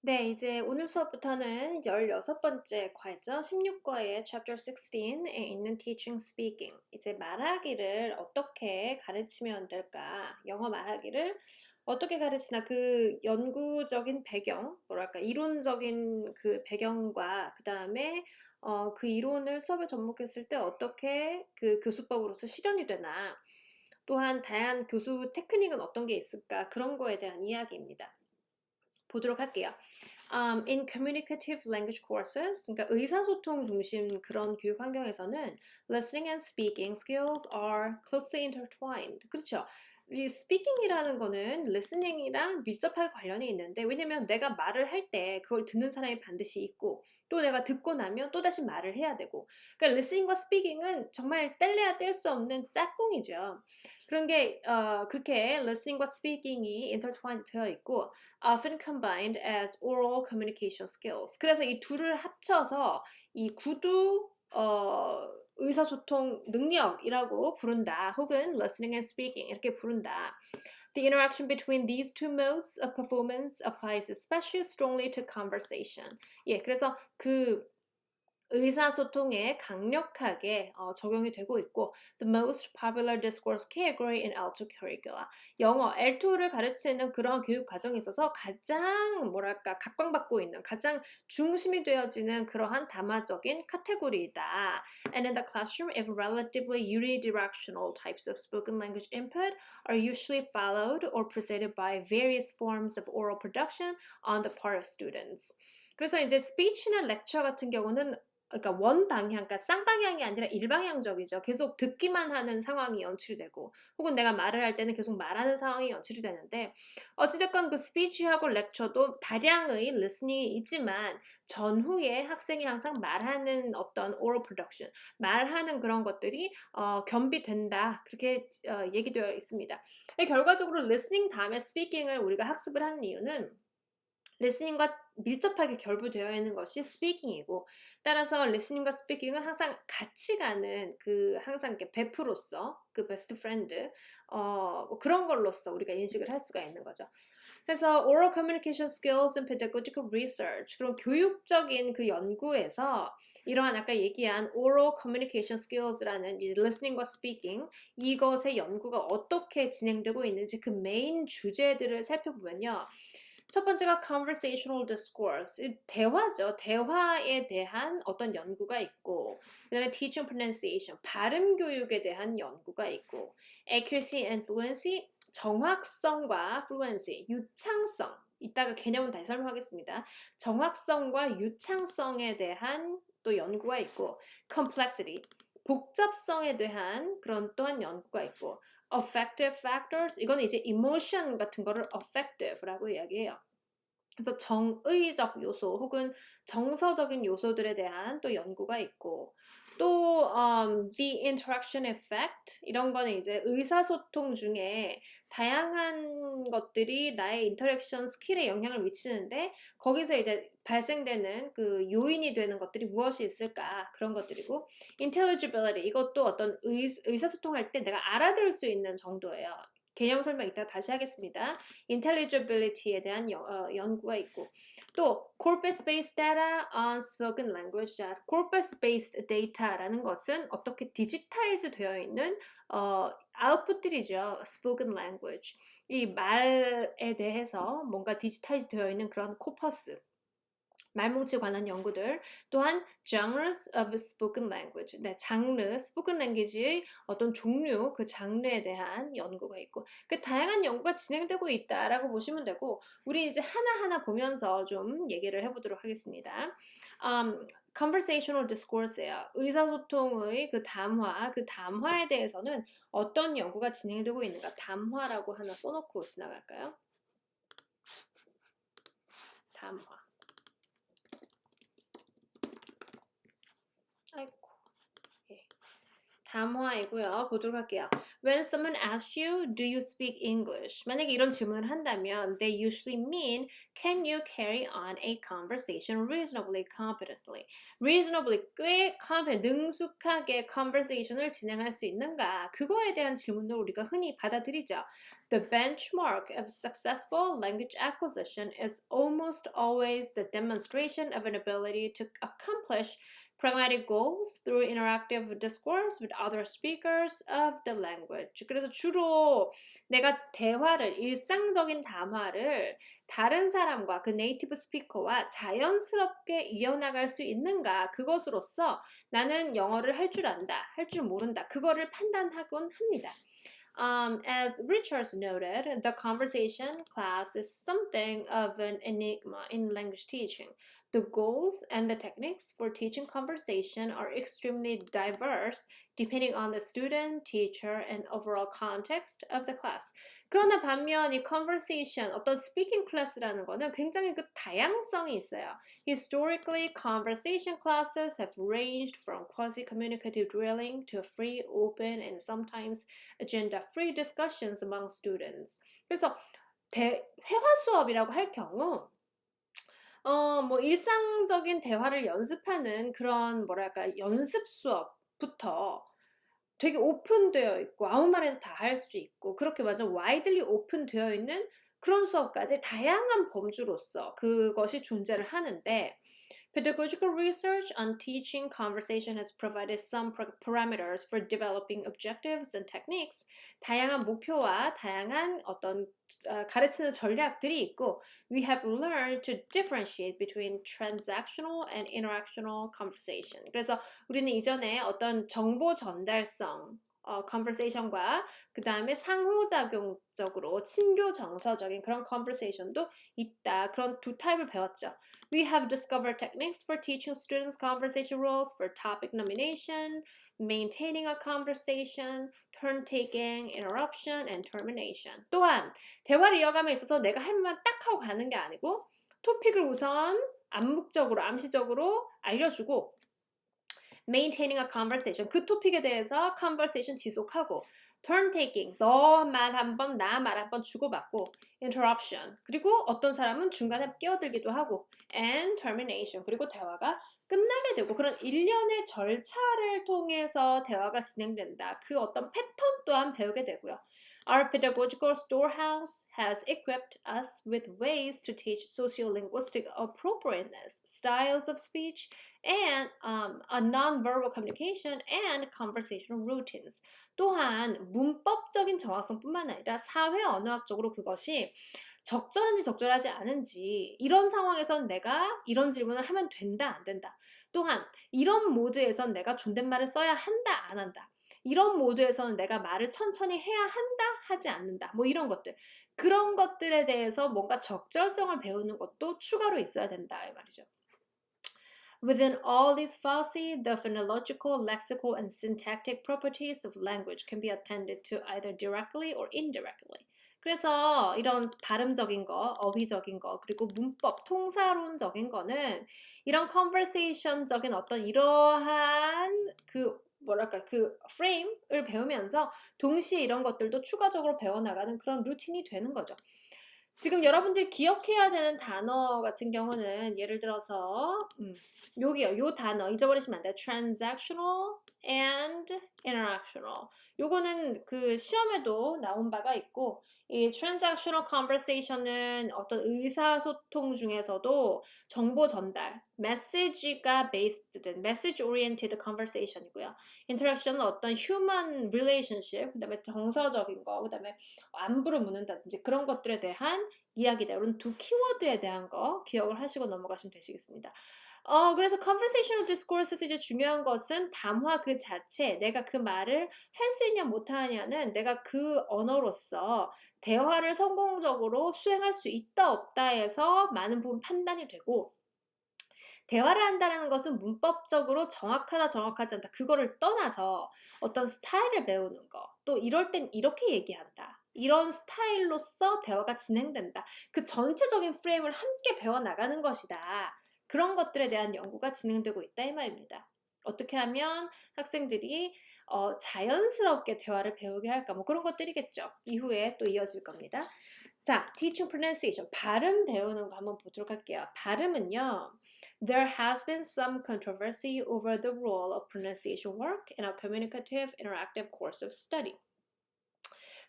네, 이제 오늘 수업부터는 16번째 과제죠. 16과의 Chapter 16에 있는 Teaching Speaking. 이제 말하기를 어떻게 가르치면 될까? 영어 말하기를 어떻게 가르치나 그 연구적인 배경, 뭐랄까, 이론적인 그 배경과 그 다음에 그 이론을 수업에 접목했을 때 어떻게 그 교수법으로서 실현이 되나? 또한 다양한 교수 테크닉은 어떤 게 있을까? 그런 거에 대한 이야기입니다. 보도록 할게요. In communicative language courses, 그러니까 의사소통 중심 그런 교육 환경에서는 listening and speaking skills are closely intertwined. 그렇죠. 이 speaking이라는 거는 listening이랑 밀접하게 관련이 있는데 왜냐면 내가 말을 할 때 그걸 듣는 사람이 반드시 있고 또 내가 듣고 나면 또다시 말을 해야 되고 그러니까 listening과 speaking은 정말 뗄래야 뗄 수 없는 짝꿍이죠. 그런 게 그렇게 listening과 speaking이 intertwined 되어 있고 often combined as oral communication skills. 그래서 이 둘을 합쳐서 이 구두 의사소통 능력이라고 부른다. 혹은 listening and speaking 이렇게 부른다. The interaction between these two modes of performance applies especially strongly to conversation. 예, 그래서 그 의사소통에 강력하게 적용이 되고 있고 the most popular discourse category in L2 curricula. 영어 L2를 가르치는 그런 교육 과정에 있어서 가장 뭐랄까 각광받고 있는 가장 중심이 되어지는 그러한 담화적인 카테고리이다. And in the classroom, if relatively unidirectional types of spoken language input are usually followed or preceded by various forms of oral production on the part of students. 그래서 이제 스피치나 렉처 같은 경우는 그러니까 원 방향, 그러니까 쌍방향이 아니라 일방향적이죠. 계속 듣기만 하는 상황이 연출이 되고, 혹은 내가 말을 할 때는 계속 말하는 상황이 연출이 되는데, 어찌됐건 그 스피치하고 렉처도 다량의 listening이 있지만, 전후에 학생이 항상 말하는 어떤 oral production, 말하는 그런 것들이 겸비된다. 그렇게 얘기되어 있습니다. 결과적으로 listening 다음에 speaking을 우리가 학습을 하는 이유는 리스닝과 밀접하게 결부되어 있는 것이 스피킹이고 따라서 리스닝과 스피킹은 항상 같이 가는 그 항상 이렇게 베프로서 그 베스트 프렌드 뭐 그런 걸로써 우리가 인식을 할 수가 있는 거죠. 그래서 oral communication skills and pedagogical research 그런 교육적인 그 연구에서 이러한 아까 얘기한 oral communication skills라는 이 listening과 speaking 이것의 연구가 어떻게 진행되고 있는지 그 메인 주제들을 살펴보면요. 첫 번째가 conversational discourse, 대화죠. 대화에 대한 어떤 연구가 있고, 그 다음에 teaching pronunciation, 발음 교육에 대한 연구가 있고, accuracy and fluency, 정확성과 fluency, 유창성. 이따가 개념은 다시 설명하겠습니다. 정확성과 유창성에 대한 또 연구가 있고, complexity, 복잡성에 대한 그런 또한 연구가 있고, affective factors, 이거는 이제 emotion 같은 거를 affective라고 이야기해요. 그래서 정의적 요소 혹은 정서적인 요소들에 대한 또 연구가 있고 또 the interaction effect 이런 거는 이제 의사소통 중에 다양한 것들이 나의 인터랙션 스킬에 영향을 미치는데 거기서 이제 발생되는 그 요인이 되는 것들이 무엇이 있을까 그런 것들이고 intelligibility 이것도 어떤 의사소통할 때 내가 알아들을 수 있는 정도예요. 개념 설명 이따 다시 하겠습니다. intelligibility에 대한 연구가 있고 또 corpus-based data on spoken language. 자, corpus-based data라는 것은 어떻게 디지타이즈 되어 있는 아웃풋들이죠. spoken language. 이 말에 대해서 뭔가 디지타이즈 되어 있는 그런 코퍼스. 말뭉치 관한 연구들 또한 genres of spoken language 네, 장르 spoken language의 어떤 종류 그 장르에 대한 연구가 있고 그 다양한 연구가 진행되고 있다라고 보시면 되고 우리 이제 하나하나 보면서 좀 얘기를 해보도록 하겠습니다. conversational discourse예요. 의사소통의 그 담화에 대해서는 어떤 연구가 진행되고 있는가 담화라고 하나 써놓고 지나갈까요? 담화 아이고, 예. 담화이고요. 보도록 할게요. When someone asks you, do you speak English? 만약에 이런 질문을 한다면 they usually mean, can you carry on a conversation reasonably competently? reasonably 꽤 능숙하게 conversation을 진행할 수 있는가? 그거에 대한 질문을 우리가 흔히 받아들이죠. The benchmark of successful language acquisition is almost always the demonstration of an ability to accomplish pragmatic goals through interactive discourse with other speakers of the language. 그래서 주로 내가 대화를, 일상적인談話를 다른 사람과 그 네이티브 스피커와 자연스럽게 이어나갈 수 있는가, 그것으로써 나는 영어를 할 줄 안다, 할 줄 모른다, 그거를 판단하곤 합니다. As Richards noted, the conversation class is something of an enigma in language teaching. The goals and the techniques for teaching conversation are extremely diverse depending on the student, teacher, and overall context of the class. 그러나 반면 이 conversation, 어떤 speaking class라는 거는 굉장히 그 다양성이 있어요. Historically, conversation classes have ranged from quasi-communicative drilling to free, open, and sometimes agenda-free discussions among students. 그래서 회화 수업이라고 할 경우 뭐 일상적인 대화를 연습하는 그런 뭐랄까 연습 수업부터 되게 오픈되어 있고 아무 말이나 다 할 수 있고 그렇게 완전 와이드리 오픈되어 있는 그런 수업까지 다양한 범주로서 그것이 존재를 하는데 Pedagogical research on teaching conversation has provided some parameters for developing objectives and techniques. 다양한 목표와 다양한 어떤 가르치는 전략들이 있고 we have learned to differentiate between transactional and interactional conversation. 그래서 우리는 이전에 어떤 정보 전달성 conversation과 그 다음에 상호작용적으로 친교 정서적인 그런 conversation도 있다. 그런 두 타입을 배웠죠. We have discovered techniques for teaching students conversation rules for topic nomination, maintaining a conversation, turn-taking, interruption, and termination. 또한 대화를 이어감에 있어서 내가 할 말만 딱 하고 가는 게 아니고 토픽을 우선 암묵적으로, 암시적으로 알려주고 maintaining a conversation, 그 토픽에 대해서 conversation 지속하고 turn taking, 너 말 한 번, 나 말 한 번 주고받고 interruption, 그리고 어떤 사람은 중간에 끼어들기도 하고 and termination, 그리고 대화가 끝나게 되고 그런 일련의 절차를 통해서 대화가 진행된다. 그 어떤 패턴 또한 배우게 되고요. Our pedagogical storehouse has equipped us with ways to teach sociolinguistic appropriateness, styles of speech, and a non-verbal communication and conversational routines. 또한 문법적인 정확성뿐만 아니라 사회 언어학적으로 그것이 적절한지 적절하지 않은지 이런 상황에선 내가 이런 질문을 하면 된다 안 된다. 또한 이런 모드에선 내가 존댓말을 써야 한다 안 한다. 이런 모드에서는 내가 말을 천천히 해야 한다 하지 않는다. 뭐 이런 것들. 그런 것들에 대해서 뭔가 적절성을 배우는 것도 추가로 있어야 된다 이 말이죠. Within all these fuzzy, the phonological, lexical, and syntactic properties of language can be attended to either directly or indirectly. 그래서 이런 발음적인 거, 어휘적인 거, 그리고 문법, 통사론적인 거는 이런 conversation적인 어떤 이러한 그 뭐랄까 그 프레임을 배우면서 동시에 이런 것들도 추가적으로 배워나가는 그런 루틴이 되는 거죠. 지금 여러분들이 기억해야 되는 단어 같은 경우는 예를 들어서 여기요. 요 단어 잊어버리시면 안 돼요. transactional and interactional. 요거는 그 시험에도 나온 바가 있고 이 transactional conversation은 어떤 의사소통 중에서도 정보 전달, 메시지가 based 된 message oriented conversation이고요. interaction은 어떤 human relationship, 그다음에 정서적인 거, 그다음에 안부를 묻는다든지 그런 것들에 대한 이야기다. 이런 두 키워드에 대한 거 기억을 하시고 넘어가시면 되시겠습니다. 그래서 conversational discourse에서 이제 중요한 것은 담화 그 자체, 내가 그 말을 할 수 있냐 못하냐는 내가 그 언어로서 대화를 성공적으로 수행할 수 있다 없다에서 많은 부분 판단이 되고 대화를 한다는 것은 문법적으로 정확하다 정확하지 않다 그거를 떠나서 어떤 스타일을 배우는 거, 또 이럴 땐 이렇게 얘기한다. 이런 스타일로서 대화가 진행된다. 그 전체적인 프레임을 함께 배워나가는 것이다. 그런 것들에 대한 연구가 진행되고 있다 이 말입니다. 어떻게 하면 학생들이 자연스럽게 대화를 배우게 할까 뭐 그런 것들이겠죠. 이후에 또 이어질 겁니다. 자, teaching pronunciation, 발음 배우는 거 한번 보도록 할게요. 발음은요, there has been some controversy over the role of pronunciation work in a communicative, interactive course of study.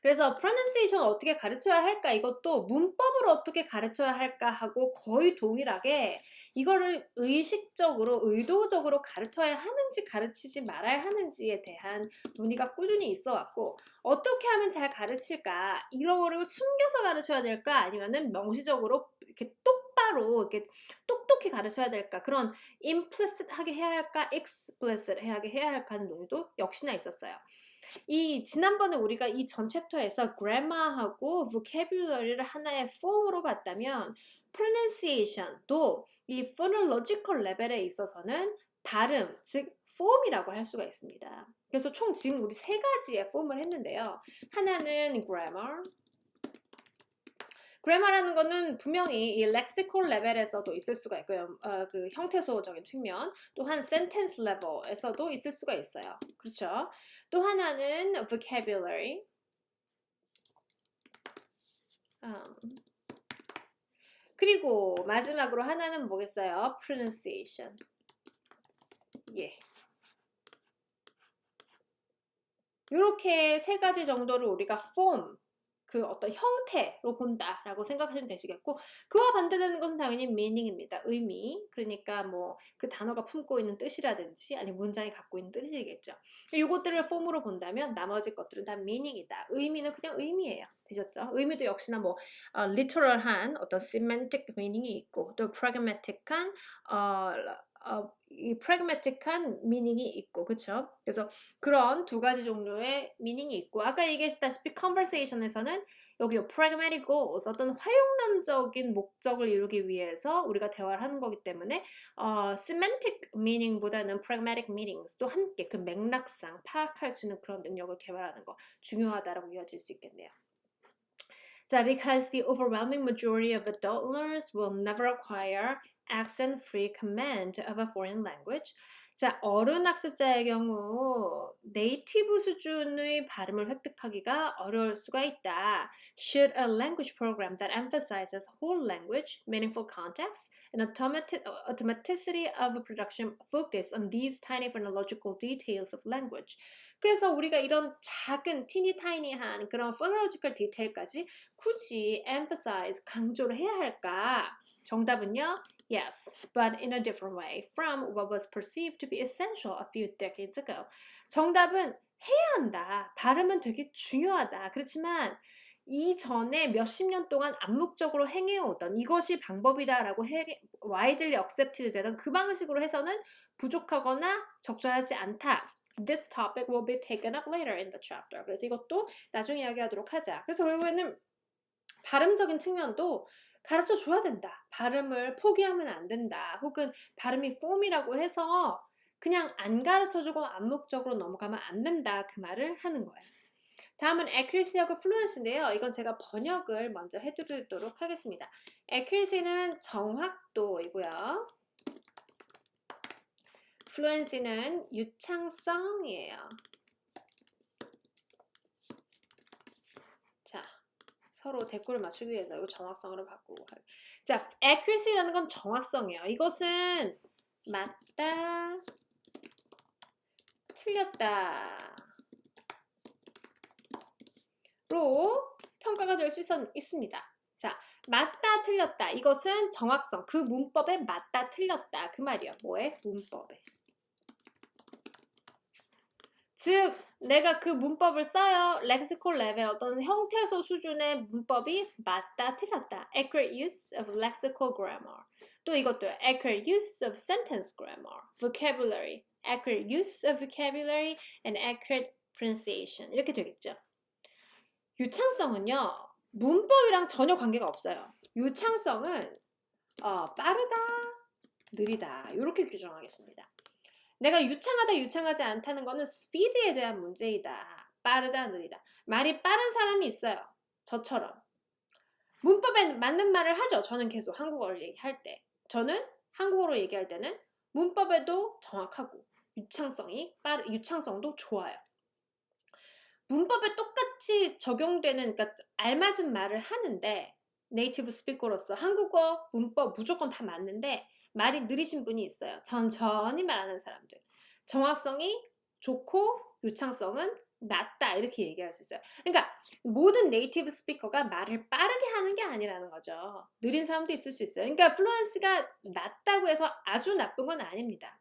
그래서 pronunciation 어떻게 가르쳐야 할까? 이것도 문법을 어떻게 가르쳐야 할까 하고 거의 동일하게 이거를 의식적으로, 의도적으로 가르쳐야 하는지 가르치지 말아야 하는지에 대한 논의가 꾸준히 있어 왔고, 어떻게 하면 잘 가르칠까? 이런 거를 숨겨서 가르쳐야 될까? 아니면은 명시적으로 이렇게 똑바로 이렇게 똑똑히 가르쳐야 될까? 그런 implicit하게 해야 할까? explicit하게 해야 할까 하는 논의도 역시나 있었어요. 이 지난번에 우리가 이 전 챕터에서 grammar하고 vocabulary를 하나의 폼으로 봤다면 pronunciation도 이 phonological 레벨에 있어서는 발음, 즉 폼이라고 할 수가 있습니다. 그래서 총 지금 우리 세 가지의 폼을 했는데요. 하나는 grammar. grammar라는 거는 분명히 이 lexical 레벨에서도 있을 수가 있고요. 그 형태소적인 측면, 또한 sentence level에서도 있을 수가 있어요. 그렇죠? 또 하나는 vocabulary. 그리고 마지막으로 하나는 뭐겠어요? pronunciation. 예. 이렇게 세 가지 정도를 우리가 form, 그 어떤 형태로 본다라고 생각하시면 되시겠고, 그와 반대되는 것은 당연히 meaning입니다. 의미. 그러니까 뭐 그 단어가 품고 있는 뜻이라든지 아니면 문장이 갖고 있는 뜻이겠죠. 이것들을 폼으로 본다면 나머지 것들은 다 meaning이다. 의미는 그냥 의미예요. 되셨죠? 의미도 역시나 뭐 literal한 어떤 semantic meaning이 있고, 또 pragmatic한 이 pragmatic한 meaning이 있고, 그쵸? 그래서 그런 두 가지 정도의 meaning이 있고, 아까 얘기했다시피 conversation에서는 여기 pragmatic goals, 어떤 활용론적인 목적을 이루기 위해서 우리가 대화를 하는 거기 때문에 semantic meaning보다는 pragmatic meanings도 함께 그 맥락상 파악할 수 있는 그런 능력을 개발하는 거 중요하다라고 이어질 수 있겠네요. 자, because the overwhelming majority of adult learners will never acquire accent-free command of a foreign language. 자, 어른 학습자의 경우 네이티브 수준의 발음을 획득하기가 어려울 수가 있다. Should a language program that emphasizes whole language, meaningful context, and automaticity of production focus on these tiny phonological details of language? 그래서 우리가 이런 작은 티니타이니한 그런 phonological detail까지 굳이 emphasize, 강조를 해야 할까? 정답은요, yes, but in a different way from what was perceived to be essential a few decades ago. 정답은 해야 한다. 발음은 되게 중요하다. 그렇지만 이전에 몇십 년 동안 암묵적으로 행해오던 이것이 방법이다라고 widely accepted 되던 그 방식으로 해서는 부족하거나 적절하지 않다. This topic will be taken up later in the chapter. 그래서 이것도 나중에 이야기하도록 하자. 그래서 결국에는 발음적인 측면도 가르쳐 줘야 된다. 발음을 포기하면 안 된다. 혹은 발음이 폼이라고 해서 그냥 안 가르쳐 주고 암묵적으로 넘어가면 안 된다. 그 말을 하는 거예요. 다음은 accuracy하고 fluency인데요. 이건 제가 번역을 먼저 해드리도록 하겠습니다. accuracy는 정확도이고요. fluency는 유창성이에요. 자, 서로 댓글을 맞추기 위해서 이거 정확성으로 바꾸고. 자, accuracy라는 건 정확성이에요. 이것은 맞다, 틀렸다 로 평가가 될 수 있습니다. 자, 맞다, 틀렸다. 이것은 정확성, 그 문법에 맞다, 틀렸다. 그 말이야. 뭐에? 문법에. 즉, 내가 그 문법을 써요. lexical level, 어떤 형태소 수준의 문법이 맞다, 틀렸다. accurate use of lexical grammar. 또 이것도 accurate use of sentence grammar. vocabulary, accurate use of vocabulary and accurate pronunciation. 이렇게 되겠죠. 유창성은요, 문법이랑 전혀 관계가 없어요. 유창성은 빠르다, 느리다 이렇게 규정하겠습니다. 내가 유창하다, 유창하지 않다는 거는 스피드에 대한 문제이다. 빠르다, 느리다. 말이 빠른 사람이 있어요. 저처럼. 문법에 맞는 말을 하죠. 저는 계속 한국어를 얘기할 때. 저는 한국어로 얘기할 때는 문법에도 정확하고 유창성도 좋아요. 문법에 똑같이 적용되는, 그러니까 알맞은 말을 하는데 네이티브 스피커로서 한국어 문법 무조건 다 맞는데 말이 느리신 분이 있어요. 천천히 말하는 사람들. 정확성이 좋고 유창성은 낮다 이렇게 얘기할 수 있어요. 그러니까 모든 네이티브 스피커가 말을 빠르게 하는 게 아니라는 거죠. 느린 사람도 있을 수 있어요. 그러니까 플루언스가 낮다고 해서 아주 나쁜 건 아닙니다.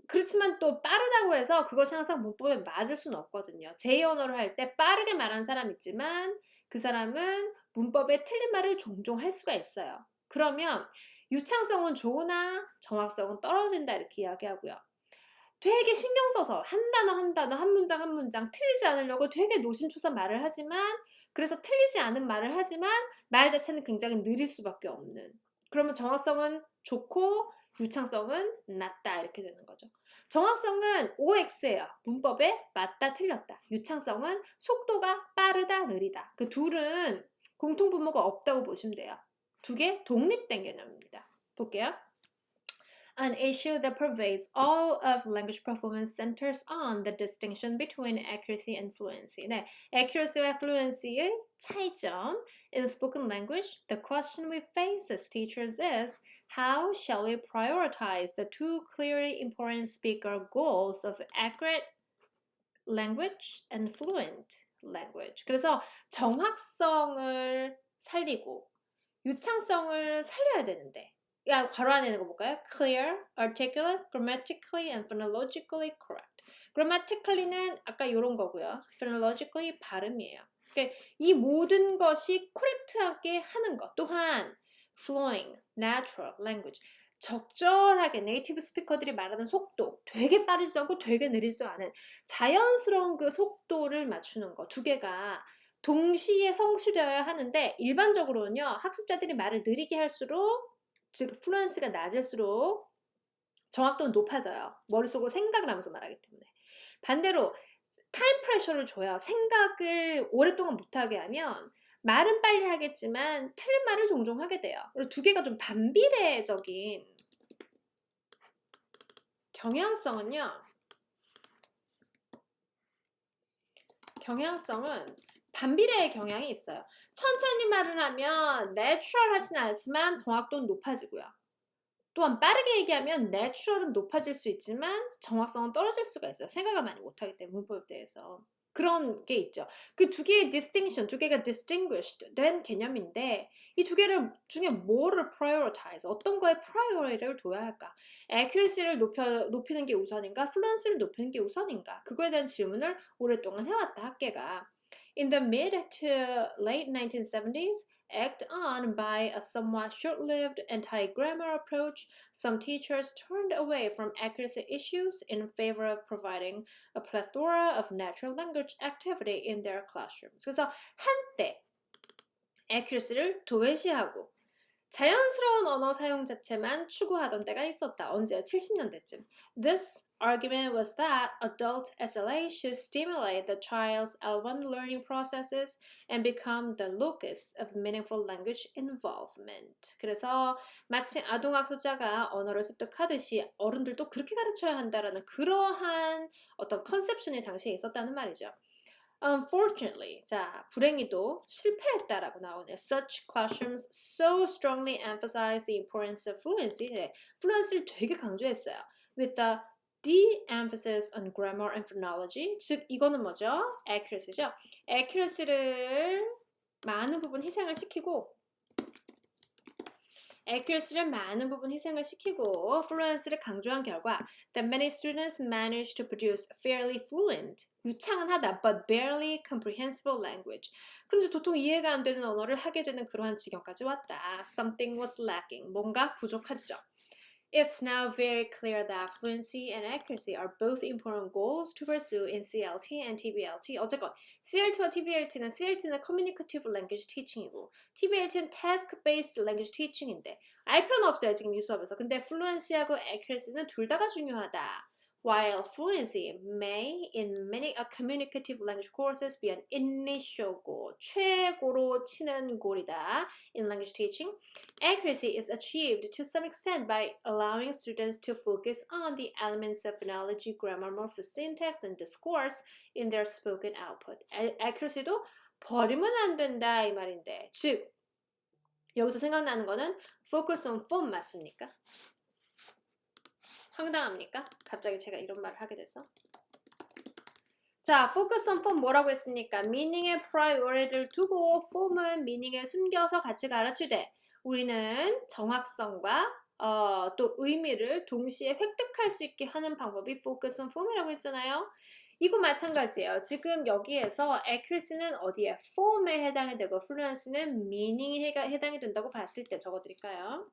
그렇지만 또 빠르다고 해서 그것이 항상 문법에 맞을 수는 없거든요. 제 언어를 할 때 빠르게 말하는 사람 있지만 그 사람은 문법에 틀린 말을 종종 할 수가 있어요. 그러면 유창성은 좋으나 정확성은 떨어진다 이렇게 이야기하고요. 되게 신경 써서 한 단어 한 단어 한 문장 한 문장 틀리지 않으려고 되게 노심초사 말을 하지만 그래서 틀리지 않은 말을 하지만 말 자체는 굉장히 느릴 수밖에 없는 그러면 정확성은 좋고 유창성은 낮다 이렇게 되는 거죠. 정확성은 OX예요. 문법에 맞다 틀렸다. 유창성은 속도가 빠르다 느리다. 그 둘은 공통분모가 없다고 보시면 돼요. 두 개 독립된 개념입니다. 볼게요. An issue that pervades all of language performance centers on the distinction between accuracy and fluency. 네, accuracy와 fluency의 차이점. In spoken language, the question we face as teachers is, how shall we prioritize the two clearly important speaker goals of accurate language and fluent language? 그래서 정확성을 살리고 유창성을 살려야 되는데 괄호 안에 있는 거 볼까요? Clear, articulate, grammatically and phonologically correct. grammatically는 아까 이런 거고요. phonologically 발음이에요. 그러니까 이 모든 것이 correct하게 하는 것 또한 flowing, natural language 적절하게 네이티브 스피커들이 말하는 속도 되게 빠르지도 않고 되게 느리지도 않은 자연스러운 그 속도를 맞추는 거 두 개가 동시에 성취되어야 하는데 일반적으로는요 학습자들이 말을 느리게 할수록 즉 플루언스가 낮을수록 정확도는 높아져요. 머릿속으로 생각을 하면서 말하기 때문에. 반대로 타임 프레셔를 줘요. 생각을 오랫동안 못하게 하면 말은 빨리 하겠지만 틀린 말을 종종 하게 돼요. 그리고 두 개가 좀 반비례적인 경향성은 반비례의 경향이 있어요. 천천히 말을 하면 내추럴하진 않지만 정확도는 높아지고요. 또한 빠르게 얘기하면 내추럴은 높아질 수 있지만 정확성은 떨어질 수가 있어요. 생각을 많이 못하기 때문에 문법에 대해서. 그런 게 있죠. 그 두 개의 distinction, 두 개가 distinguished 된 개념인데 이 두 개를 중에 뭐를 prioritize, 어떤 거에 priority를 둬야 할까? accuracy를 높이는 게 우선인가? fluency를 높이는 게 우선인가? 그거에 대한 질문을 오랫동안 해왔다, 학계가. In the mid to late 1970s, egged on by a somewhat short-lived anti-grammar approach, some teachers turned away from accuracy issues in favor of providing a plethora of natural language activity in their classrooms. 그래서 한때 accuracy를 도외시하고 자연스러운 언어 사용 자체만 추구하던 때가 있었다. 언제요? 70년대쯤. This argument was that adult SLA should stimulate the child's L1 learning processes and become the locus of meaningful language involvement. 그래서 마치 아동학습자가 언어를 습득하듯이 어른들도 그렇게 가르쳐야 한다라는 그러한 어떤 컨셉션이 당시에 있었다는 말이죠. Unfortunately, 자, 불행히도 실패했다라고 나오네. Such classrooms so strongly emphasize the importance of fluency. 네, fluency를 되게 강조했어요. With the de-emphasis on grammar and phonology. 즉, 이거는 뭐죠? accuracy죠. accuracy를 많은 부분 희생을 시키고 accuracy를 많은 부분 희생을 시키고 fluency를 강조한 결과 that many students managed to produce fairly fluent, 유창은 하다 but barely comprehensible language. 그런데 도통 이해가 안 되는 언어를 하게 되는 그러한 지경까지 왔다. Something was lacking. 뭔가 부족했죠. It's now very clear that fluency and accuracy are both important goals to pursue in CLT and TBLT. 어쨌건 CLT와 TBLT는 CLT는 Communicative Language Teaching이고 TBLT는 Task-Based Language Teaching인데 알 필요는 없어요 지금 이 수업에서. 근데 fluency하고 accuracy는 둘 다가 중요하다. While fluency may in many communicative language courses be an initial goal, 최고로 치는 골이다 in language teaching, accuracy is achieved to some extent by allowing students to focus on the elements of phonology, grammar, morphos, syntax, and discourse in their spoken output. accuracy도 버리면 안 된다 이 말인데, 즉 여기서 생각나는 거는 focus on form 맞습니까? 황당합니까? 갑자기 제가 이런 말을 하게 돼서. 자, focus on form 뭐라고 했습니까? meaning에 priority를 두고 form은 meaning에 숨겨서 같이 가르치되 우리는 정확성과 또 의미를 동시에 획득할 수 있게 하는 방법이 focus on form이라고 했잖아요. 이거 마찬가지예요. 지금 여기에서 accuracy는 어디에? form에 해당이 되고 fluency는 meaning에 해당이 된다고 봤을 때 적어드릴까요?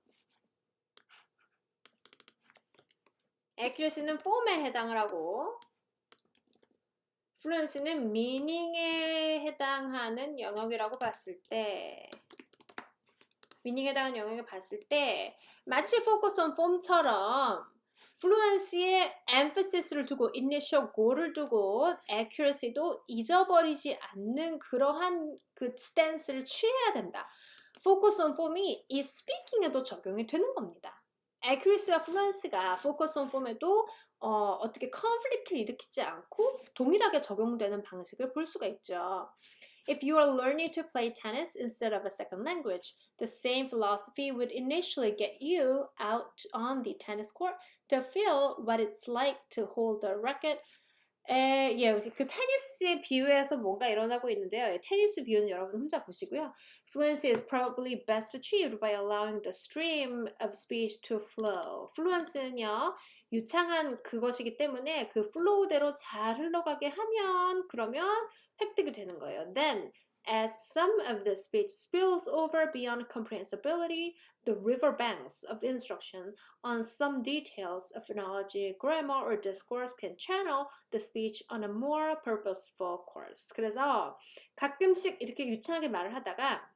accuracy는 form에 해당을 하고 fluency는 meaning에 해당하는 영역이라고 봤을 때 meaning에 해당하는 영역을 봤을 때 마치 focus on form처럼 fluency에 emphasis,를 두고 initial goal을 두고 accuracy도 잊어버리지 않는 그러한 그 stance를 취해야 된다. focus on form이 이 speaking에도 적용이 되는 겁니다. accuracy와 fluency가 focus on form에도 어떻게 conflict를 일으키지 않고 동일하게 적용되는 방식을 볼 수가 있죠. If you are learning to play tennis instead of a second language, the same philosophy would initially get you out on the tennis court to feel what it's like to hold the racket. 그 테니스에 비유해서 뭔가 일어나고 있는데요. 테니스 비유는 여러분 혼자 보시고요. Fluency is probably best achieved by allowing the stream of speech to flow. Fluency는요, 유창한 그것이기 때문에 그 flow대로 잘 흘러가게 하면 그러면 획득이 되는 거예요. Then, as some of the speech spills over beyond comprehensibility, the riverbanks of instruction on some details of phonology, grammar, or discourse can channel the speech on a more purposeful course. 그래서 가끔씩 이렇게 유창하게 말을 하다가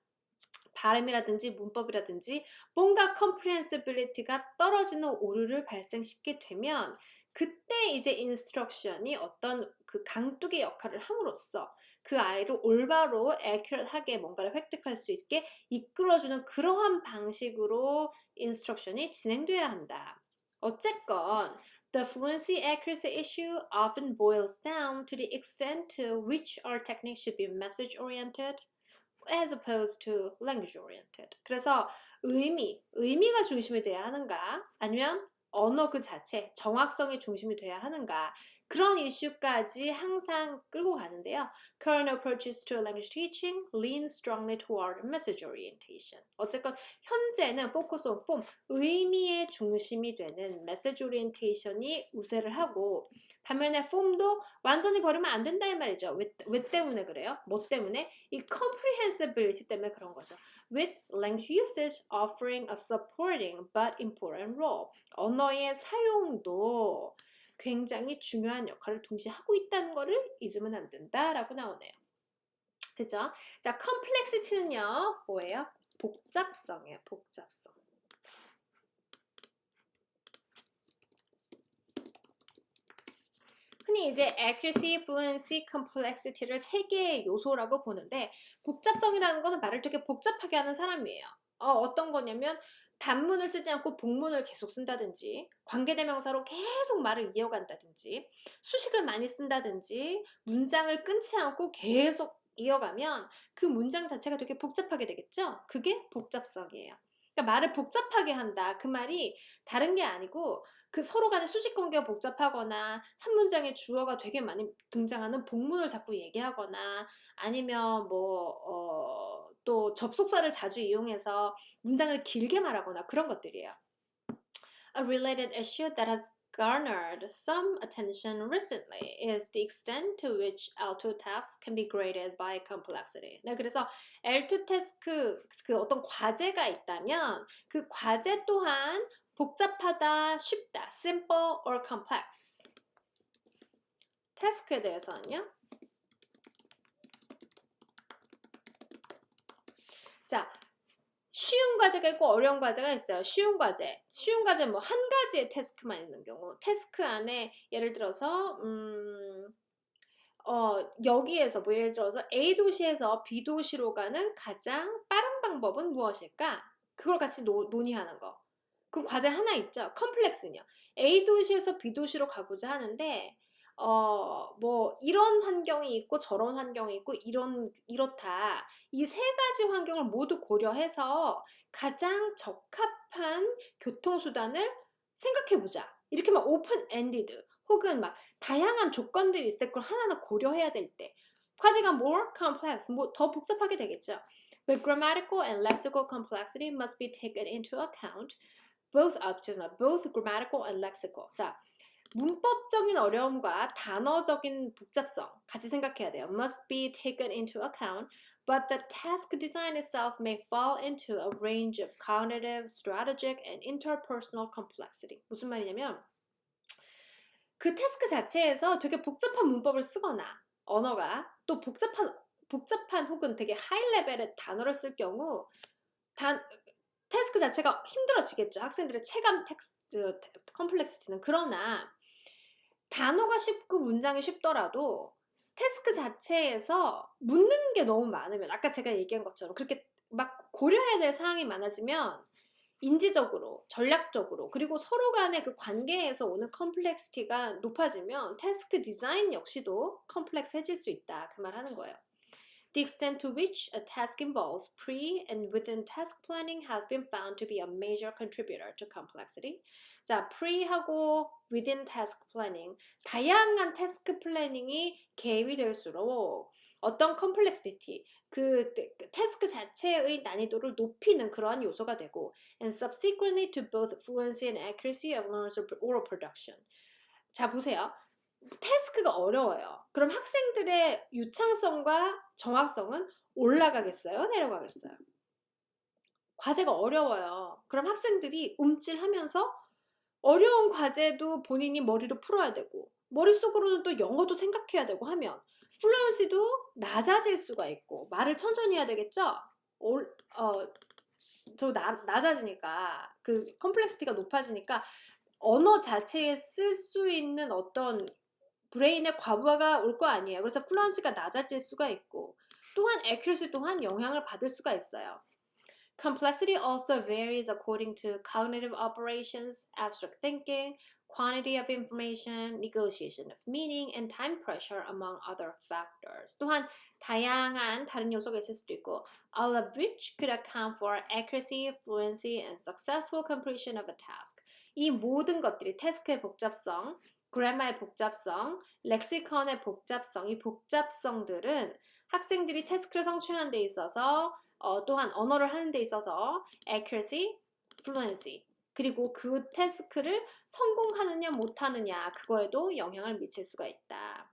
발음이라든지 문법이라든지 뭔가 comprehensibility가 떨어지는 오류를 발생시키게 되면 그때 이제 인스트럭션이 어떤 그 강둑의 역할을 함으로써 그 아이를 올바로 accurate하게 뭔가를 획득할 수 있게 이끌어주는 그러한 방식으로 인스트럭션이 진행돼야 한다. 어쨌건 The fluency accuracy issue often boils down to the extent to which our techniques should be message-oriented as opposed to language-oriented. 그래서 의미가 중심이 돼야 하는가? 아니면 언어 그 자체, 정확성이 중심이 돼야 하는가? 그런 이슈까지 항상 끌고 가는데요. Current approaches to language teaching lean strongly toward message orientation. 어쨌건 현재는 focus on form, 의미의 중심이 되는 message orientation이 우세를 하고 반면에 form도 완전히 버리면 안 된다는 말이죠. 왜 때문에 그래요? 뭐 때문에? 이 comprehensibility 때문에 그런 거죠. With language usage offering a supporting but important role. 언어의 사용도 굉장히 중요한 역할을 동시에 하고 있다는 것을 잊으면 안 된다라고 나오네요. 그죠? 자, complexity는요, 뭐예요? 복잡성이에요, 복잡성. 흔히 이제 accuracy, fluency, complexity를 세 개의 요소라고 보는데 복잡성이라는 거는 말을 되게 복잡하게 하는 사람이에요. 어떤 거냐면 단문을 쓰지 않고 복문을 계속 쓴다든지 관계대명사로 계속 말을 이어간다든지 수식을 많이 쓴다든지 문장을 끊지 않고 계속 이어가면 그 문장 자체가 되게 복잡하게 되겠죠? 그게 복잡성이에요. 그러니까 말을 복잡하게 한다. 그 말이 다른 게 아니고 그 서로 간의 수직 관계가 복잡하거나 한 문장에 주어가 되게 많이 등장하는 복문을 자꾸 얘기하거나 아니면 또 접속사를 자주 이용해서 문장을 길게 말하거나 그런 것들이에요. A related issue that has garnered some attention recently is the extent to which L2 tasks can be graded by complexity. 네, 그래서 L2 task 그 어떤 과제가 있다면 그 과제 또한 복잡하다, 쉽다, simple or complex. 태스크에 대해서는요. 자, 쉬운 과제가 있고 어려운 과제가 있어요. 쉬운 과제는 뭐 한 가지의 태스크만 있는 경우. 태스크 안에 예를 들어서 여기에서 뭐 예를 들어서 A 도시에서 B 도시로 가는 가장 빠른 방법은 무엇일까? 그걸 같이 논의하는 거. 그럼 과제 하나 있죠. 컴플렉스는요. A 도시에서 B 도시로 가고자 하는데 뭐 이런 환경이 있고 저런 환경이 있고 이렇다. 이 세 가지 환경을 모두 고려해서 가장 적합한 교통수단을 생각해보자. 이렇게 막 오픈 엔디드 혹은 막 다양한 조건들이 있을 걸 하나하나 고려해야 될 때 과제가 more complex, 뭐 더 복잡하게 되겠죠. But grammatical and lexical complexity must be taken into account. both grammatical and lexical. 자, 문법적인 어려움과 단어적인 복잡성 같이 생각해야 돼요. Must be taken into account, but the task design itself may fall into a range of cognitive, strategic, and interpersonal complexity. 무슨 말이냐면 그 태스크 자체에서 되게 복잡한 문법을 쓰거나 언어가 또 복잡한 혹은 되게 하이 레벨의 단어를 쓸 경우 태스크 자체가 힘들어지겠죠. 학생들의 체감 텍스트 컴플렉시티는. 그러나 단어가 쉽고 문장이 쉽더라도 태스크 자체에서 묻는 게 너무 많으면 아까 제가 얘기한 것처럼 그렇게 막 고려해야 될 사항이 많아지면 인지적으로, 전략적으로 그리고 서로 간의 그 관계에서 오는 컴플렉시티가 높아지면 태스크 디자인 역시도 컴플렉스해질 수 있다. 그 말 하는 거예요. The extent to which a task involves pre and within task planning has been found to be a major contributor to complexity. 자, pre하고 within task planning, 다양한 태스크 플래닝이 개입이 될수록 어떤 complexity, 그 태스크 자체의 난이도를 높이는 그러한 요소가 되고 and subsequently to both fluency and accuracy of learners' oral production. 자, 보세요. 태스크가 어려워요. 그럼 학생들의 유창성과 정확성은 올라가겠어요? 내려가겠어요? 과제가 어려워요. 그럼 학생들이 움찔하면서 어려운 과제도 본인이 머리로 풀어야 되고 머릿속으로는 또 영어도 생각해야 되고 하면 플루언시도 낮아질 수가 있고 말을 천천히 해야 되겠죠? 낮아지니까 그 컴플렉시티가 높아지니까 언어 자체에 쓸 수 있는 어떤 브레인의 과부하가 올 거 아니에요. 그래서 플루언시가 낮아질 수가 있고 또한 accuracy 또한 영향을 받을 수가 있어요. Complexity also varies according to cognitive operations, abstract thinking, quantity of information, negotiation of meaning, and time pressure among other factors. 또한 다양한 다른 요소가 있을 수도 있고 all of which could account for accuracy, fluency, and successful completion of a task. 이 모든 것들이 태스크의 복잡성, 그래머의 복잡성, 렉시컨의 복잡성, 이 복잡성들은 학생들이 태스크를 성취하는 데 있어서 또한 언어를 하는 데 있어서 accuracy, fluency 그리고 그 태스크를 성공하느냐 못하느냐 그거에도 영향을 미칠 수가 있다.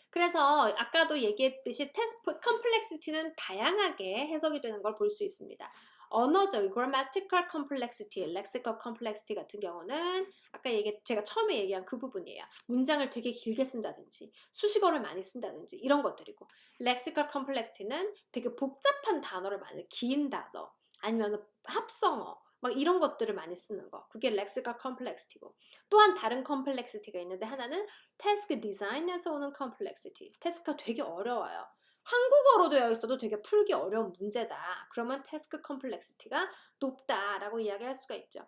그래서 아까도 얘기했듯이 태스크 컴플렉시티는 다양하게 해석이 되는 걸 볼 수 있습니다. 언어적, grammatical complexity, lexical complexity 같은 경우는 아까 제가 처음에 얘기한 그 부분이에요. 문장을 되게 길게 쓴다든지 수식어를 많이 쓴다든지 이런 것들이고 lexical complexity는 되게 복잡한 단어를 많이 긴 단어 아니면 합성어 막 이런 것들을 많이 쓰는 거 그게 lexical complexity고 또한 다른 complexity가 있는데 하나는 task design에서 오는 complexity 태스크가 되게 어려워요. 한국어로 되어 있어도 되게 풀기 어려운 문제다. 그러면 태스크 컴플렉시티가 높다라고 이야기할 수가 있죠.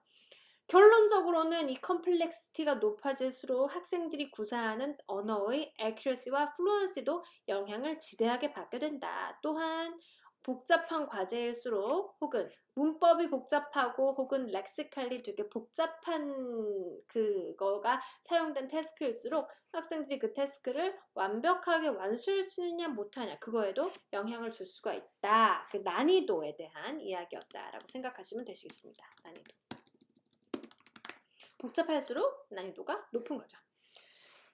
결론적으로는 이 컴플렉시티가 높아질수록 학생들이 구사하는 언어의 accuracy와 fluency도 영향을 지대하게 받게 된다. 또한 복잡한 과제일수록 혹은 문법이 복잡하고 혹은 렉시칼리 되게 복잡한 그거가 사용된 태스크일수록 학생들이 그 태스크를 완벽하게 완수할 수 있느냐 못하냐 그거에도 영향을 줄 수가 있다. 그 난이도에 대한 이야기였다라고 생각하시면 되시겠습니다. 난이도. 복잡할수록 난이도가 높은 거죠.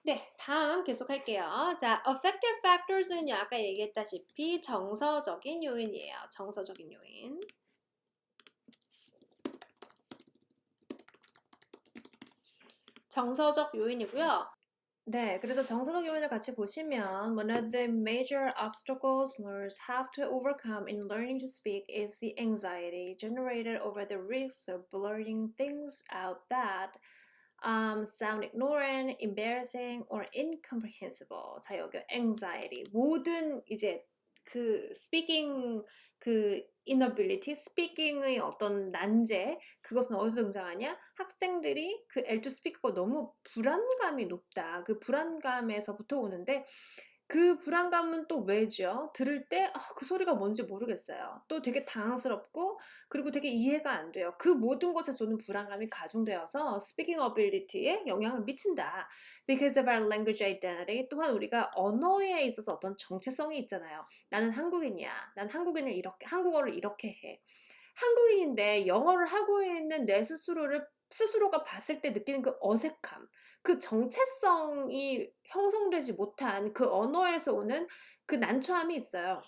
네, 다음 계속할게요. 자, affective factors는요, 아까 얘기했다시피 정서적인 요인이에요. 정서적인 요인. 정서적 요인이고요. 네, 그래서 정서적 요인을 같이 보시면 one of the major obstacles learners have to overcome in learning to speak is the anxiety generated over the risks of blurting things out that sound ignorant, embarrassing, or incomprehensible. 자, 여기 anxiety. 모든 이제 그 speaking 그 inability, speaking의 어떤 난제, 그것은 어디서 등장하냐? 학생들이 그 L2 스피커가 너무 불안감이 높다. 그 불안감에서부터 오는데 그 불안감은 또 왜죠? 들을 때 그 소리가 뭔지 모르겠어요. 또 되게 당황스럽고 그리고 되게 이해가 안 돼요. 그 모든 것에서 오는 불안감이 가중되어서 speaking ability에 영향을 미친다. Because of our language identity. 또한 우리가 언어에 있어서 어떤 정체성이 있잖아요. 나는 한국인이야. 난 한국인을 이렇게 한국어를 이렇게 해. 한국인인데 영어를 하고 있는 내 스스로가 봤을 때 느끼는 그 어색함, 그 정체성이 형성되지 못한 그 언어에서 오는 그 난처함이 있어요.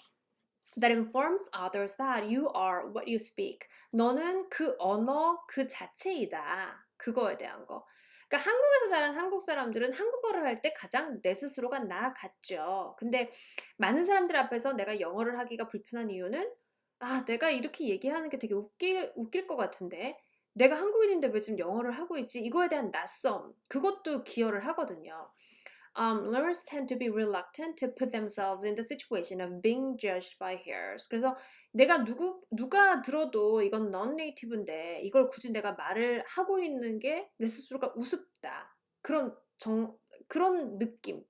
That informs others that you are what you speak. 너는 그 언어 그 자체이다. 그거에 대한 거. 그러니까 한국에서 자란 한국 사람들은 한국어를 할 때 가장 내 스스로가 나 같죠. 근데 많은 사람들 앞에서 내가 영어를 하기가 불편한 이유는 내가 이렇게 얘기하는 게 되게 웃길 것 같은데 내가 한국인인데 왜 지금 영어를 하고 있지? 이거에 대한 낯섦. 그것도 기여를 하거든요. Learners tend to be reluctant to put themselves in the situation of being judged by peers. 그래서 누가 들어도 이건 non-native인데 이걸 굳이 내가 말을 하고 있는 게 내 스스로가 우습다. 그런 느낌.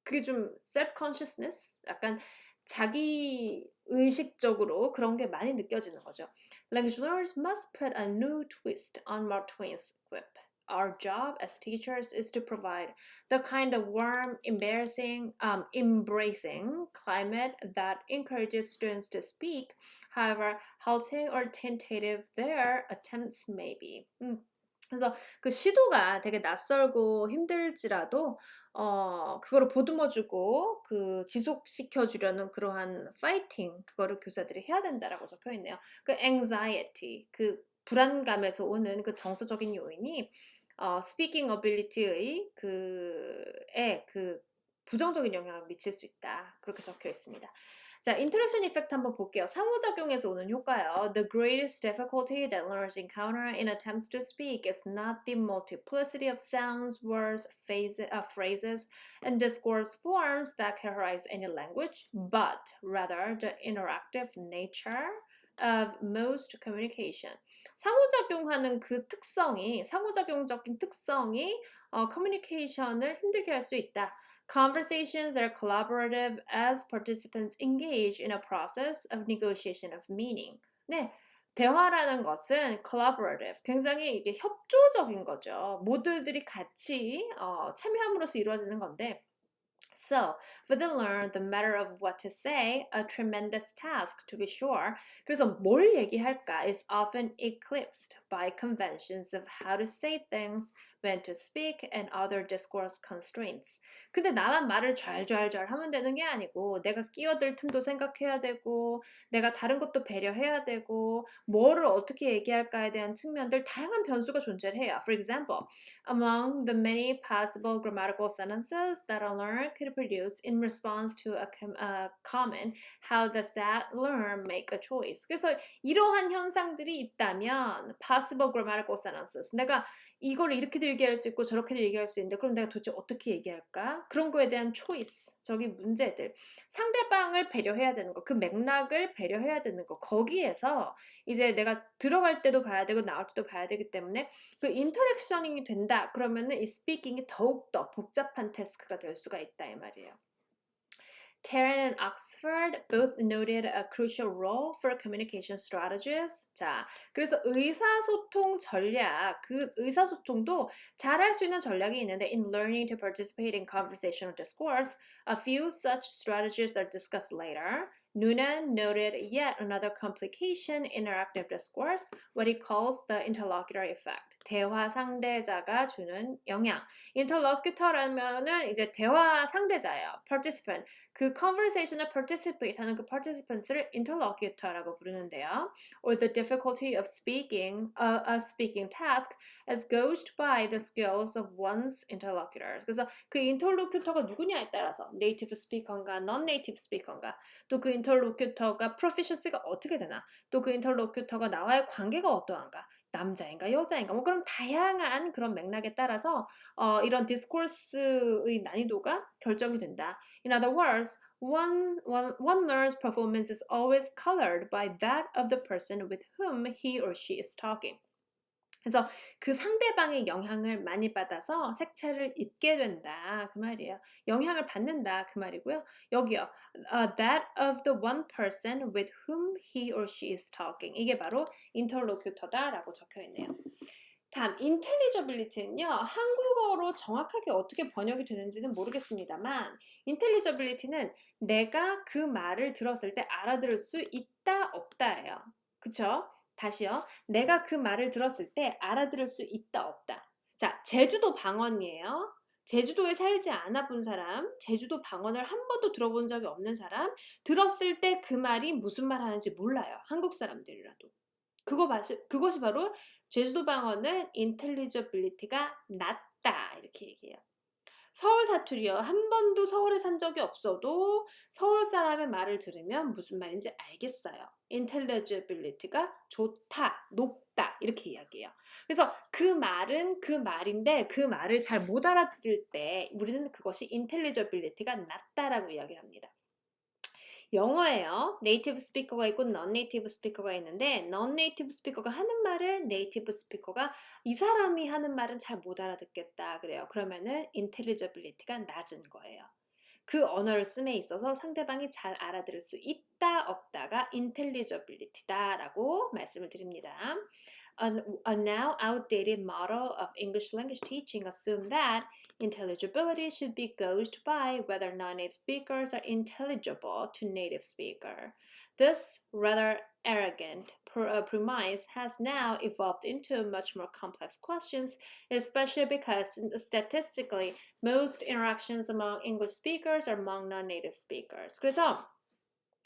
그게 좀 self-consciousness? 약간 자기 의식적으로 그런 게 많이 느껴지는 거죠. Language learners must put a new twist on Mark Twain's quip. Our job as teachers is to provide the kind of warm, embracing climate that encourages students to speak, however halting or tentative their attempts may be. 그래서 그 시도가 되게 낯설고 힘들지라도 그거를 보듬어주고 그 지속시켜주려는 그러한 파이팅 그거를 교사들이 해야 된다라고 적혀 있네요. 그 anxiety 그 불안감에서 오는 그 정서적인 요인이 speaking ability의 그 부정적인 영향을 미칠 수 있다. 그렇게 적혀 있습니다. 자, 인터랙션 이펙트 한번 볼게요. 상호작용에서 오는 효과요. The greatest difficulty that learners encounter in attempts to speak is not the multiplicity of sounds, words, phrases, and discourse forms that characterize any language, but rather the interactive nature of most communication. 상호작용하는 그 특성이, 상호작용적인 특성이 커뮤니케이션을 힘들게 할 수 있다. Conversations are collaborative as participants engage in a process of negotiation of meaning. 네. 대화라는 것은 collaborative, 굉장히 이게 협조적인 거죠. 모두들이 같이 참여함으로써 이루어지는 건데 So, for the learner, the matter of what to say, a tremendous task to be sure. 그래서 뭘 얘기할까 is often eclipsed by conventions of how to say things, when to speak, and other discourse constraints. 근데 나만 말을 잘 하면 되는 게 아니고 내가 끼어들 틈도 생각해야 되고 내가 다른 것도 배려해야 되고 뭐를 어떻게 얘기할까에 대한 측면들 다양한 변수가 존재를 해요. For example, among the many possible grammatical sentences that a learner could produce in response to a comment, how does that learner make a choice? 그래서 이러한 현상들이 있다면 possible grammatical sentences 내가 이걸 이렇게도 얘기할 수 있고 저렇게도 얘기할 수 있는데 그럼 내가 도대체 어떻게 얘기할까? 그런 거에 대한 choice, 저기 문제들. 상대방을 배려해야 되는 거, 그 맥락을 배려해야 되는 거. 거기에서 이제 내가 들어갈 때도 봐야 되고 나올 때도 봐야 되기 때문에 그 인터랙션이 된다. 그러면은 이 스피킹이 더욱더 복잡한 태스크가 될 수가 있다 이 말이에요. Tarrant and Oxford both noted a crucial role for communication strategies. 자, 그래서 의사소통 전략, 그 의사소통도 잘할 수 있는 전략이 있는데 in learning to participate in conversational discourse, a few such strategies are discussed later. Noonan noted yet another complication in interactive discourse, what he calls the interlocutor effect. 대화 상대자가 주는 영향. interlocutor라면은 이제 대화 상대자예요. participant. 그 conversation에 participate 하는 그 participants를 interlocutor라고 부르는데요. Or the difficulty of speaking, a speaking task as gauged by the skills of one's interlocutors. 그래서 그 interlocutor가 누구냐에 따라서 native speaker인가 non-native speaker인가 또 그 interlocutor가 proficiency가 어떻게 되나 또 그 interlocutor가 나와의 관계가 어떠한가 남자인가 여자인가 뭐 그런 다양한 그런 맥락에 따라서 이런 디스코스의 난이도가 결정이 된다. In other words, one learner's performance is always colored by that of the person with whom he or she is talking. 그래서 그 상대방의 영향을 많이 받아서 색채를 입게 된다 그 말이에요. 영향을 받는다 그 말이고요. 여기요. That of the one person with whom he or she is talking. 이게 바로 interlocutor다라고 적혀 있네요. 다음 intelligibility는요. 한국어로 정확하게 어떻게 번역이 되는지는 모르겠습니다만 intelligibility는 내가 그 말을 들었을 때 알아들을 수 있다 없다예요. 그쵸? 다시요. 내가 그 말을 들었을 때 알아들을 수 있다 없다. 자, 제주도 방언이에요. 제주도에 살지 않아 본 사람, 제주도 방언을 한 번도 들어본 적이 없는 사람, 들었을 때 그 말이 무슨 말 하는지 몰라요. 한국 사람들이라도. 그것이 바로 제주도 방언은 intelligibility가 낮다 이렇게 얘기해요. 서울 사투리요. 한 번도 서울에 산 적이 없어도 서울 사람의 말을 들으면 무슨 말인지 알겠어요. intelligibility가 좋다, 높다 이렇게 이야기해요. 그래서 그 말은 그 말인데 그 말을 잘 못 알아들을 때 우리는 그것이 intelligibility가 낮다라고 이야기를 합니다. 영어예요. 네이티브 스피커가 있고 non-네이티브 스피커가 있는데 non-네이티브 스피커가 하는 말을 네이티브 스피커가 이 사람이 하는 말은 잘 못 알아듣겠다 그래요. 그러면은 intelligibility가 낮은 거예요. 그 언어를 씀에 있어서 상대방이 잘 알아들을 수 있다 없다가 intelligibility다라고 말씀을 드립니다. A now outdated model of English language teaching assume that intelligibility should be gauged by whether non-native speakers are intelligible to native speaker. This rather arrogant premise has now evolved into much more complex questions, especially because statistically most interactions among English speakers are among non-native speakers. 그래서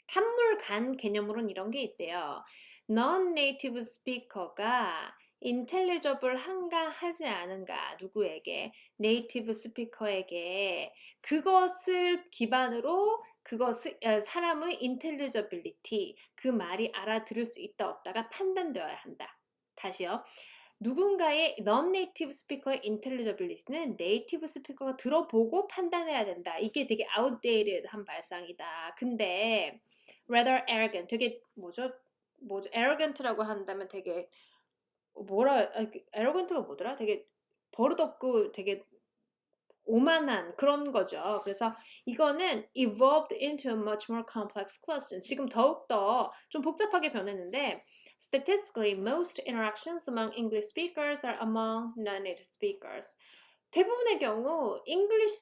한물간 개념으로는 이런 게 있대요. non-native speaker가 intelligible 한가 하지 않은가 누구에게 네이티브 스피커에게 그것을 기반으로 사람의 intelligibility 그 말이 알아들을 수 있다 없다가 판단되어야 한다. 다시요. 누군가의 non-native speaker의 intelligibility는 네이티브 스피커가 들어보고 판단해야 된다. 이게 되게 outdated한 발상이다. 근데 rather arrogant, 되게 뭐죠? arrogant라고 한다면 되게 arrogant가 뭐더라? 되게 버릇없고 되게 오만한 그런 거죠. 그래서 이거는 evolved into a much more complex question. 지금 더욱더 좀 복잡하게 변했는데 statistically most interactions among English speakers are among non-native speakers. 대부분의 경우 English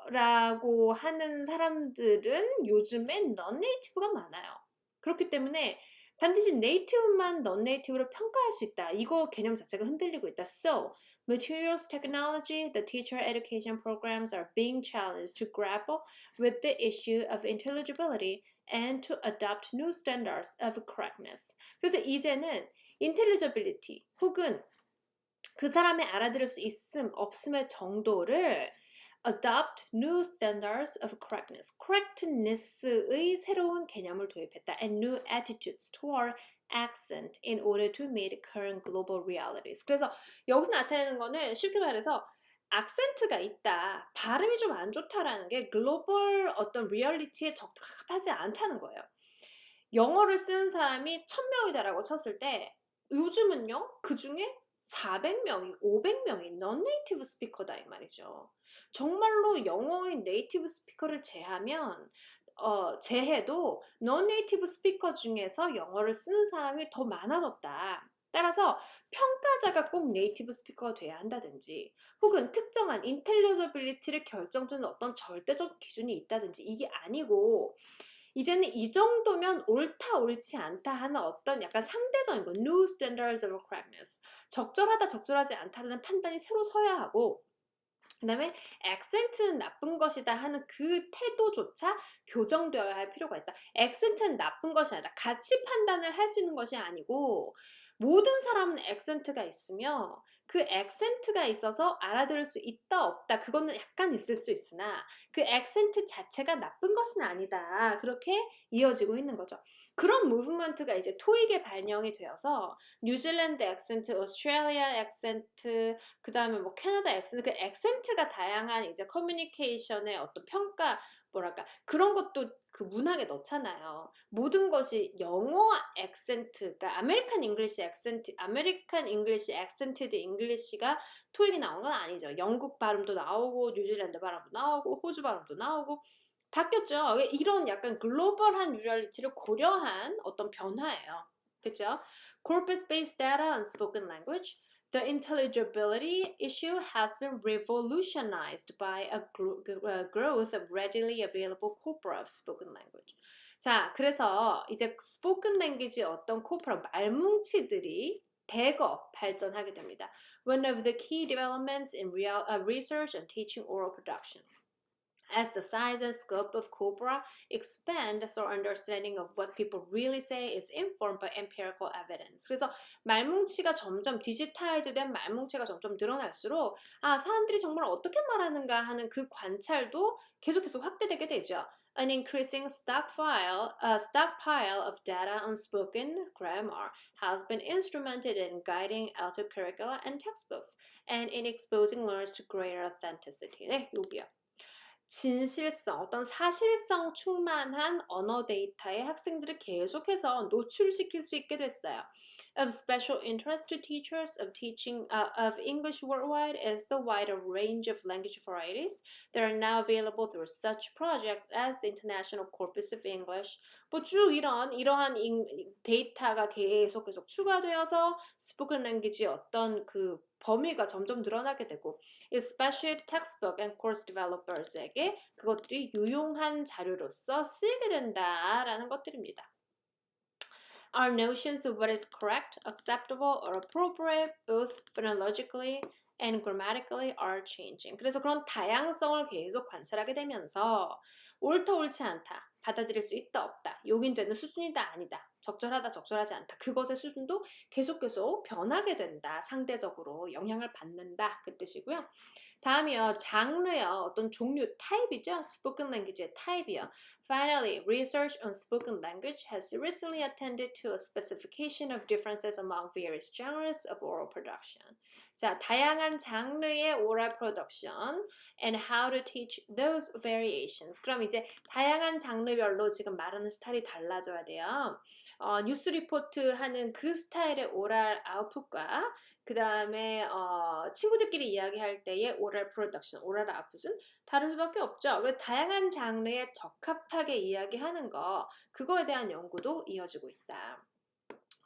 speaker라고 하는 사람들은 요즘엔 non-native가 많아요. 그렇기 때문에 반드시 네이티브만 non-native로 평가할 수 있다. 이거 개념 자체가 흔들리고 있다. So, materials technology, the teacher education programs are being challenged to grapple with the issue of intelligibility and to adopt new standards of correctness. 그래서 이제는 intelligibility 혹은 그 사람의 알아들을 수 있음, 없음의 정도를 adopt new standards of correctness. correctness의 새로운 개념을 도입했다. and new attitudes toward accent in order to meet current global realities. 그래서 여기서 나타내는 거는 쉽게 말해서 악센트가 있다. 발음이 좀 안 좋다라는 게 글로벌 어떤 리얼리티에 적합하지 않다는 거예요. 영어를 쓰는 사람이 1000명이다라고 쳤을 때 요즘은요. 그중에 400명이, 500명이 non-native 스피커다 이 말이죠. 정말로 영어의 네이티브 스피커를 제해도 non-native 스피커 중에서 영어를 쓰는 사람이 더 많아졌다. 따라서 평가자가 꼭 네이티브 스피커가 돼야 한다든지 혹은 특정한 intelligibility를 결정짓는 어떤 절대적 기준이 있다든지 이게 아니고 이제는 이 정도면 옳다 옳지 않다 하는 어떤 약간 상대적인 거 new standards of correctness 적절하다 적절하지 않다는 판단이 새로 서야 하고 그 다음에 액센트는 나쁜 것이다 하는 그 태도조차 교정되어야 할 필요가 있다. 액센트는 나쁜 것이 아니다. 같이 판단을 할 수 있는 것이 아니고 모든 사람은 액센트가 있으며 그 액센트가 있어서 알아들을 수 있다 없다 그거는 약간 있을 수 있으나 그 액센트 자체가 나쁜 것은 아니다. 그렇게 이어지고 있는 거죠. 그런 무브먼트가 이제 토익에 반영이 되어서 뉴질랜드 액센트, 오스트레일리아 액센트, 그 다음에 뭐 캐나다 액센트, 그 액센트가 다양한 이제 커뮤니케이션의 어떤 평가, 뭐랄까, 그런 것도 그 문학에 넣잖아요. 모든 것이 영어 액센트, 그러니까 아메리칸 잉글리시 액센트, 아메리칸 잉글리시 액센티드 잉글리시가 토익이 나온 건 아니죠. 영국 발음도 나오고, 뉴질랜드 발음도 나오고, 호주 발음도 나오고, 바뀌었죠. 이런 약간 글로벌한 유럴리티를 고려한 어떤 변화예요. 그죠? Corpus-based data on spoken language. The intelligibility issue has been revolutionized by a growth of readily available corpora of spoken language. 자, 그래서 이제 spoken language의 어떤 corpora, 말뭉치들이 대거 발전하게 됩니다. One of the key developments in research and teaching oral production. As the size and scope of corpora expand, so our understanding of what people really say is informed by empirical evidence. 그래서 말뭉치가 점점 디지타이즈된 말뭉치가 점점 늘어날수록 사람들이 정말 어떻게 말하는가 하는 그 관찰도 계속해서 확대되게 되죠. An increasing stockpile of data on spoken grammar has been instrumented in guiding alto curricula and textbooks and in exposing learners to greater authenticity. 네, 여기요. 진실성, 어떤 사실성 충만한 언어 데이터에 학생들을 계속해서 노출시킬 수 있게 됐어요. Of special interest to teachers of teaching of English worldwide is the wider range of language varieties that are now available through such projects as the International Corpus of English. 뭐 쭉 이러한 데이터가 계속 추가되어서 스포큰 랭귀지의 어떤 그 범위가 점점 늘어나게 되고 especially textbook and course developers에게 그것들이 유용한 자료로서 쓰이게 된다라는 것들입니다. Our notions of what is correct, acceptable, or appropriate, both phonologically and grammatically are changing. 그래서 그런 다양성을 계속 관찰하게 되면서 옳다 옳지 않다, 받아들일 수 있다 없다, 용인되는 수준이다 아니다, 적절하다 적절하지 않다, 그것의 수준도 계속 변하게 된다. 상대적으로 영향을 받는다 그 뜻이고요. 다음이요. 장르요. 어떤 종류, 타입이죠. spoken language의 타입이요. Finally, research on spoken language has recently attended to a specification of differences among various genres of oral production. 자, 다양한 장르의 oral production and how to teach those variations. 그럼 이제 다양한 장르별로 지금 말하는 스타일이 달라져야 돼요. 뉴스 리포트 하는 그 스타일의 오랄 아웃풋과 그 다음에 친구들끼리 이야기할 때의 오랄 프로덕션, 오랄 아웃풋은 다를 수밖에 없죠. 그래서 다양한 장르에 적합하게 이야기하는 거, 그거에 대한 연구도 이어지고 있다.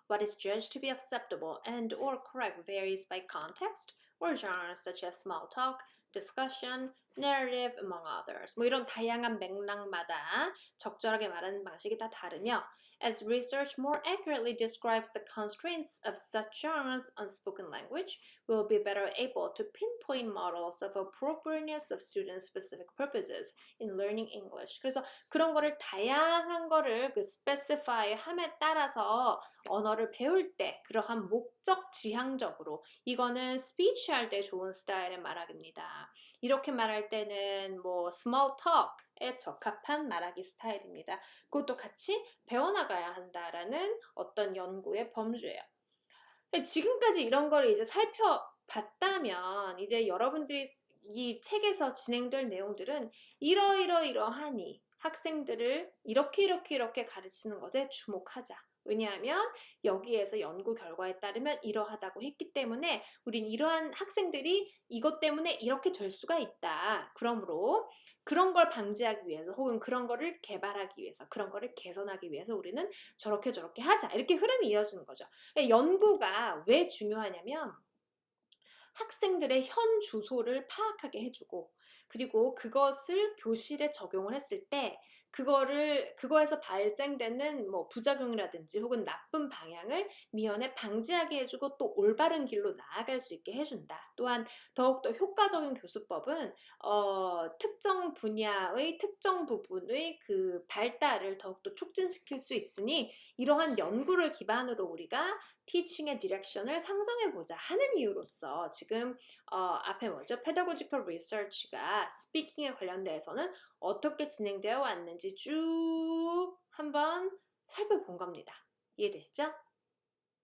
What is judged to be acceptable and or correct varies by context or genres such as small talk, discussion, narrative, among others. 뭐 이런 다양한 맥락마다 적절하게 말하는 방식이 다 다르며 as research more accurately describes the constraints of such genres on spoken language, we will be better able to pinpoint models of appropriateness of student-specific purposes in learning English. 그래서 그런 거를 다양한 거를 그 specify 함에 따라서 언어를 배울 때 그러한 목적 지향적으로 이거는 스피치 할 때 좋은 스타일의 말하기입니다. 이렇게 말할 때는 뭐 small talk에 적합한 말하기 스타일입니다. 그것도 같이 배워나가야 한다라는 어떤 연구의 범주예요. 지금까지 이런 걸 이제 살펴봤다면 이제 여러분들이 이 책에서 진행될 내용들은 이러하니 학생들을 이렇게 가르치는 것에 주목하자. 왜냐하면 여기에서 연구 결과에 따르면 이러하다고 했기 때문에 우린 이러한 학생들이 이것 때문에 이렇게 될 수가 있다. 그러므로 그런 걸 방지하기 위해서 혹은 그런 거를 개발하기 위해서 그런 거를 개선하기 위해서 우리는 저렇게 하자. 이렇게 흐름이 이어지는 거죠. 연구가 왜 중요하냐면 학생들의 현 주소를 파악하게 해주고 그리고 그것을 교실에 적용을 했을 때 그거에서 발생되는 뭐 부작용이라든지 혹은 나쁜 방향을 미연에 방지하게 해주고 또 올바른 길로 나아갈 수 있게 해준다. 또한 더욱더 효과적인 교수법은 특정 분야의 특정 부분의 그 발달을 더욱더 촉진시킬 수 있으니 이러한 연구를 기반으로 우리가 티칭의 디렉션을 상정해보자 하는 이유로서 지금 앞에 뭐죠? Pedagogical Research가 스피킹에 관련돼서는 어떻게 진행되어 왔는지 쭉 한번 살펴본 겁니다. 이해되시죠?